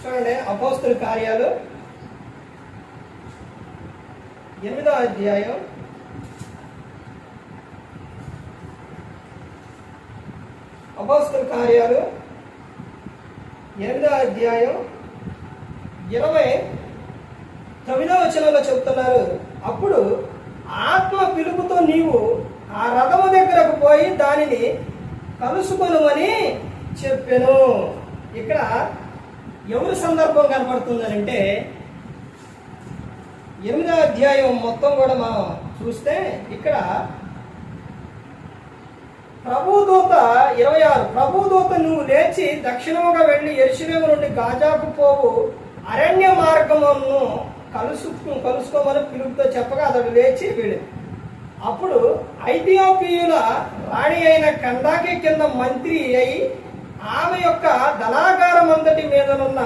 చూడండి, అపోస్తుల కార్యాలు 8వ అధ్యాయం 29వ వచనంలో చెప్తున్నారు, అప్పుడు ఆత్మ పిలుపుతో నీవు ఆ రథము దగ్గరకు పోయి దానిని కలుసుకొనుమని చెప్పెను. ఇక్కడ ఎవరి సందర్భం కనపడుతుందనంటే 8వ అధ్యాయం మొత్తం కూడా మనం చూస్తే ఇక్కడ ప్రభుదూత 26, ప్రభుదూత నువ్వు లేచి దక్షిణముగా వెళ్ళి యెరూషలేము నుండి గాజాకు పోవు అరణ్య మార్గమును కలుసుకోమని పిలుపుతో చెప్పగా అతడు లేచి వెళ్ళి, అప్పుడు ఐథియోపియుల రాణి అయిన కందాకి కింద మంత్రి అయి ఆమె యొక్క ధనాగారం అంతటి మీదనున్న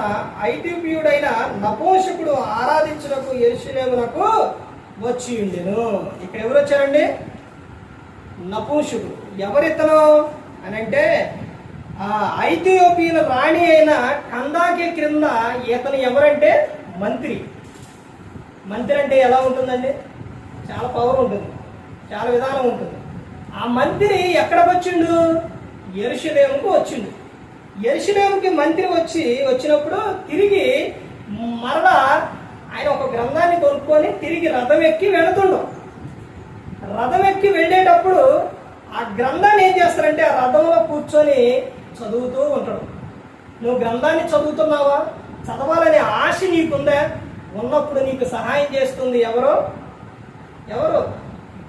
ఐథియోపియుడైన నపుంసకుడు ఆరాధించుటకు యెరూషలేమునకు వచ్చి ఉండెను. ఇక్కడ ఎవరు వచ్చారండి? నపుంసకుడు. ఎవరితను అని అంటే ఐథియోపియుల రాణి అయిన కందాకి క్రింద ఇతను ఎవరంటే మంత్రి. మంత్రి అంటే ఎలా ఉంటుందండి? చాలా పవర్ ఉంటుంది, చాలా విధానం ఉంటుంది. ఆ మంత్రి ఎక్కడికి వచ్చిండు? యెరూషలేముకు వచ్చిండు. యెరూషలేముకి మంత్రి వచ్చినప్పుడు తిరిగి మరలా ఆయన ఒక గ్రంథాన్ని కొనుక్కొని తిరిగి రథం ఎక్కి వెళుతుండు. రథం ఎక్కి వెళ్ళేటప్పుడు ఆ గ్రంథాన్ని ఏం చేస్తారంటే ఆ రథంలో కూర్చొని చదువుతూ ఉంటాడు. నువ్వు గ్రంథాన్ని చదువుతున్నావా? చదవాలనే ఆశ నీకుందా? ఉన్నప్పుడు నీకు సహాయం చేస్తుంది ఎవరు?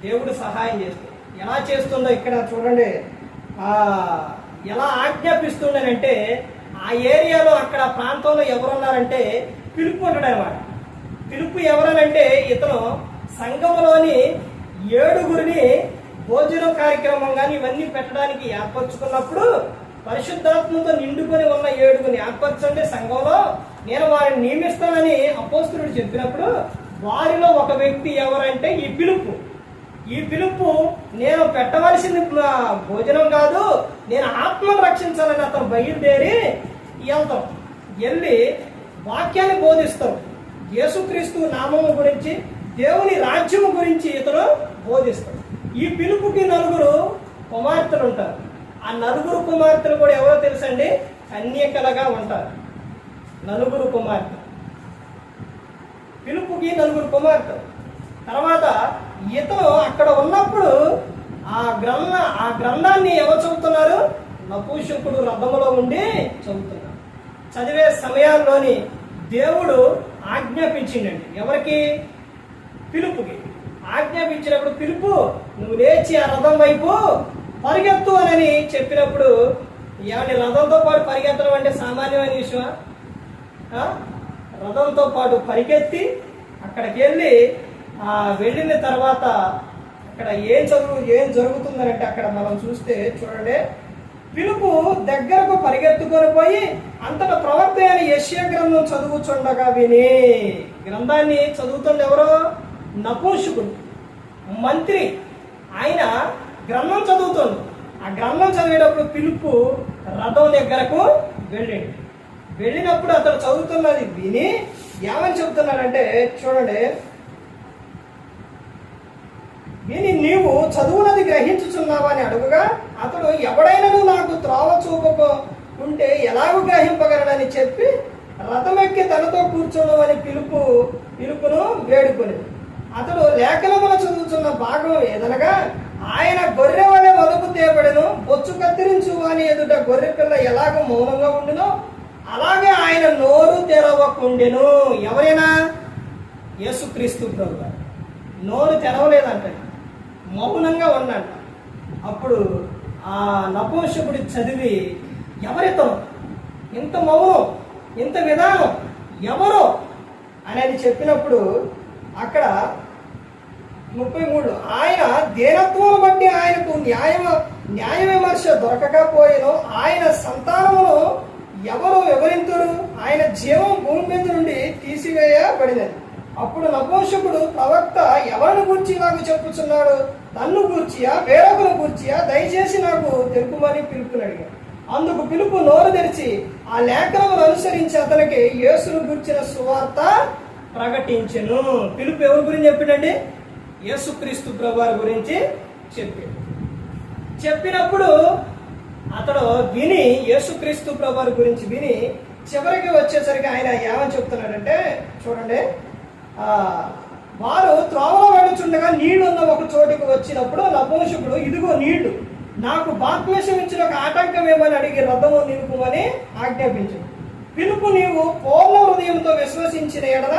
దేవుడు సహాయం చేస్తుంది. ఎలా చేస్తుందో ఇక్కడ చూడండి. ఎలా ఆజ్ఞాపిస్తుండనంటే ఆ ఏరియాలో అక్కడ ప్రాంతంలో ఎవరున్నారంటే పిలుపు ఉంటాడు అనమాట. పిలుపు ఎవరనంటే ఇతను సంఘంలోని 7గురిని భోజనం కార్యక్రమం కానీ ఇవన్నీ పెట్టడానికి ఏర్పరచుకున్నప్పుడు పరిశుద్ధాత్మతో నిండుకొని ఉన్న 7గురిని ఏర్పరచండి సంఘంలో, నేను వారిని నియమిస్తానని అపోస్తలుడు చెప్పినప్పుడు వారిలో ఒక వ్యక్తి ఎవరంటే ఈ పిలుపు. ఈ పిలుపు నేను పెట్టవలసింది భోజనం కాదు, నేను ఆత్మను రక్షించాలని అతను బయలుదేరి వెళ్ళి వాక్యాన్ని బోధిస్తారు. యేసుక్రీస్తు నామము గురించి, దేవుని రాజ్యము గురించి ఇతను బోధిస్తాడు. ఈ పిలుపుకి 9 కుమార్తెలు ఉంటారు. ఆ 9 కుమార్తెలు కూడా ఎవరో తెలుసండి? కన్యకలుగా ఉంటారు. 9 కుమార్తెలు. పిలుపుకి 9 కుమార్తెలు. తర్వాత ఇతను అక్కడ ఉన్నప్పుడు ఆ గ్రంథాన్ని ఎవరు చదువుతున్నారు? నపుంసకుడు రథములో ఉండి చదువుతున్నారు. చదివే సమయాల్లోని దేవుడు ఆజ్ఞాపించిండండి. ఎవరికి? పిలుపుకి ఆజ్ఞాపించినప్పుడు పిలుపు నువ్వు లేచి ఆ రథం వైపు పరిగెత్తు అని చెప్పినప్పుడు, ఏమంటే రథంతో పాటు పరిగెత్తడం అంటే సామాన్యమైన విషయమా? రథంతో పాటు పరిగెత్తి అక్కడికి వెళ్ళిన తర్వాత అక్కడ ఏం జరుగుతుందనంటే అక్కడ మనం చూస్తే చూడండి, పిలుపు దగ్గరకు పరిగెత్తుకొని పోయి అంతటా ప్రవక్త అయిన యెషయా గ్రంథం చదువుచుండగా విని. గ్రంథాన్ని చదువుతుండే ఎవరో? నపుంసకుడు, మంత్రి. ఆయన గ్రంథం చదువుతుంది. ఆ గ్రంథం చదివేటప్పుడు పిలుపు రథం దగ్గరకు వెళ్ళినప్పుడు అతను చదువుతున్నది విని ఏమని చెబుతున్నాడంటే చూడండి, విని నీవు చదువునది గ్రహించుచున్నావా అని అడుగుగా అతడు ఎవడైనా నాకు త్రోవ చూపకుంటే ఎలాగూ గ్రహింపగలడని చెప్పి రథమెక్కి తనతో కూర్చోవని పిలుపును వేడుకొని అతడు లేఖనమున చదువుతున్న భాగం ఏదనగా, ఆయన గొర్రె వలె వలుపు తేబడెను, బొచ్చు కత్తిరించు అని ఎదుట గొర్రె పిల్ల ఎలాగ మౌనంగా ఉండునో అలాగే ఆయన నోరు తెరవకుండెను. ఎవరైనా? యేసుక్రీస్తు ప్రభువు నోరు తెరవలేదంట, మౌనంగా ఉన్నాడు. అప్పుడు ఆ నపుంసకుడు చదివి ఎవరితను? ఇంత మౌనం, ఇంత విధానం ఎవరు అనేది చెప్పినప్పుడు అక్కడ 33 ఆయన దీనత్వం బట్టి ఆయనకు న్యాయ విమర్శ దొరకకపోయినో ఆయన సంతానమును ఎవరు వివరింతురు? ఆయన జీవం భూమి మీద నుండి తీసివేయబడినది. అప్పుడు నపుంసకుడు ప్రవక్త ఎవరిని గూర్చి నాకు చెప్పుచున్నాడు? నన్ను గూర్చియా వేరొకరు గూర్చియా? దయచేసి నాకు తెలుపుమని పిలుపుని అడిగాడు. అందుకు పిలుపు నోరు తెరిచి ఆ లేఖనమును అనుసరించి అతనికి యేసును గురించిన సువార్త ప్రకటించెను. పిలుపు ఎవరి గురించి చెప్పిండండి? యేసుక్రీస్తు ప్రభువారి గురించి చెప్పినప్పుడు అతడు విని, యేసుక్రీస్తు ప్రభువారి గురించి విని చివరికి వచ్చేసరికి ఆయన ఏమని చెప్తున్నాడంటే చూడండి, వారు త్రోవలో వెళ్ళుచుండగా నీళ్లున్న ఒక చోటికి వచ్చినప్పుడు నపుంసకుడు, ఇదిగో నీళ్లు, నాకు బాప్తిసం ఇచ్చిన ఒక ఆటంకం ఏమని అడిగి రథము నిలుపుమని ఆజ్ఞాపించు. పిలుపు నీవు పూర్ణ హృదయంతో విశ్వసించిన ఎడల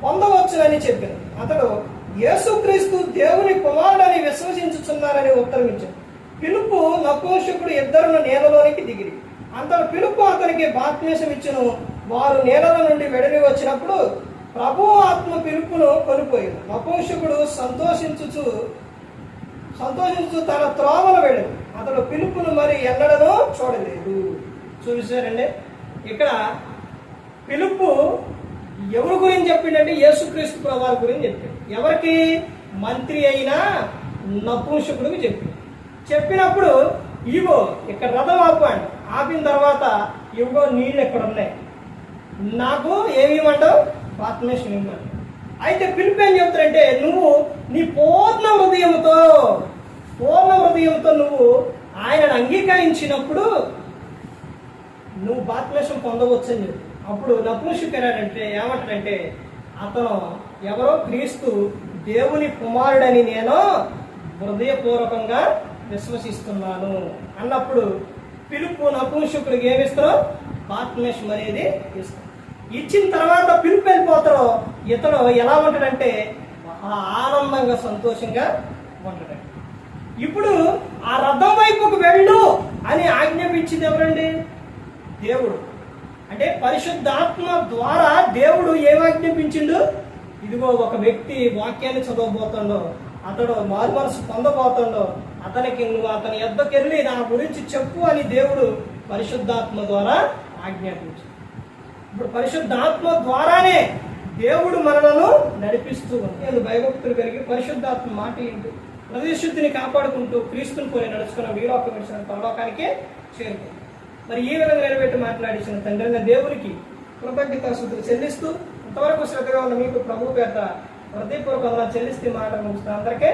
పొందవచ్చునని చెప్పాను. అతడు యేసుక్రీస్తు దేవుని కుమారుడని విశ్వసించుచున్నారని ఉత్తరం ఇచ్చాడు. పిలుపు నపుంసకుడు ఇద్దరును నీళ్ళలోనికి దిగిరి. అంతలో పిలుపు అతనికి బాప్తిసం ఇచ్చును. వారు నీళ్ళ నుండి వెడలి వచ్చినప్పుడు ప్రభు ఆత్మ పిలుపును కొనిపోయాడు. నపుంసకుడు సంతోషించుచు తన త్రోవలు వెళ్ళాడు. అతడు పిలుపును మరి ఎన్నడనో చూడలేదు. చూసారండి, ఇక్కడ పిలుపు ఎవరి గురించి చెప్పిండంటే యేసుక్రీస్తు ప్రభువారి గురించి చెప్పాడు. ఎవరికి? మంత్రి అయిన నపుంసకుడికి చెప్పినప్పుడు ఇగో ఇక్కడ రథం ఆపాడు. ఆపిన తర్వాత ఇవిగో నీళ్ళు ఎక్కడ ఉన్నాయి, నాకు ఏమి ఇవ్వమంటావు? బాప్తిసం ఇవ్వమంటావు. అయితే పిలుపు ఏం చెప్తారంటే, నువ్వు నీ పూర్ణ హృదయంతో నువ్వు ఆయనను అంగీకరించినప్పుడు నువ్వు బాప్తిసం పొందవచ్చు అని చెప్పి. అప్పుడు నపుంసకుడు ఏమంటాడంటే, అతను ఎవరో క్రీస్తు దేవుని కుమారుడని నేను హృదయపూర్వకంగా విశ్వసిస్తున్నాను అన్నప్పుడు పిలుపు నపుంసకుడికి ఏమిస్తారో బాప్తిసం అనేది ఇస్తారు. ఇచ్చిన తర్వాత పిలుపు వెళ్ళిపోతారో ఇతను ఎలా ఉంటాడంటే ఆనందంగా సంతోషంగా ఉంటాడు. ఇప్పుడు ఆ రథం వైపుకు వెళ్ళు అని ఆజ్ఞాపించింది ఎవరండి? దేవుడు. అంటే పరిశుద్ధాత్మ ద్వారా దేవుడు ఏం ఆజ్ఞాపించిండు? ఇదిగో ఒక వ్యక్తి వాక్యాన్ని చదవబోతుండో, అతడు మారు మనసు పొందబోతుండో, అతనికి నువ్వు అతని యొద్దకెళ్ళి నా గురించి చెప్పు అని దేవుడు పరిశుద్ధాత్మ ద్వారా ఆజ్ఞాపించాడు. ఇప్పుడు పరిశుద్ధాత్మ ద్వారానే దేవుడు మనలను నడిపిస్తూ ఉంది. భయభక్తులు కలిగి పరిశుద్ధాత్మ మాట ఏంటి హృదయశుద్ధిని కాపాడుకుంటూ క్రీస్తుని పోయి నడుచుకున్న వీరోక విడిచిన పరలోకానికే చేరుకుంది. మరి ఈ విధంగా నిలబెట్టి మాట్లాడించిన తండ్రి దేవునికి కృతజ్ఞతాస్తుతులు చెల్లిస్తూ ఇంతవరకు శ్రద్ధగా ఉన్న మీకు ప్రభు పేట హృదయపూర్వకంగా చెల్లిస్తే మాట ముగిస్తున్న అందరికీ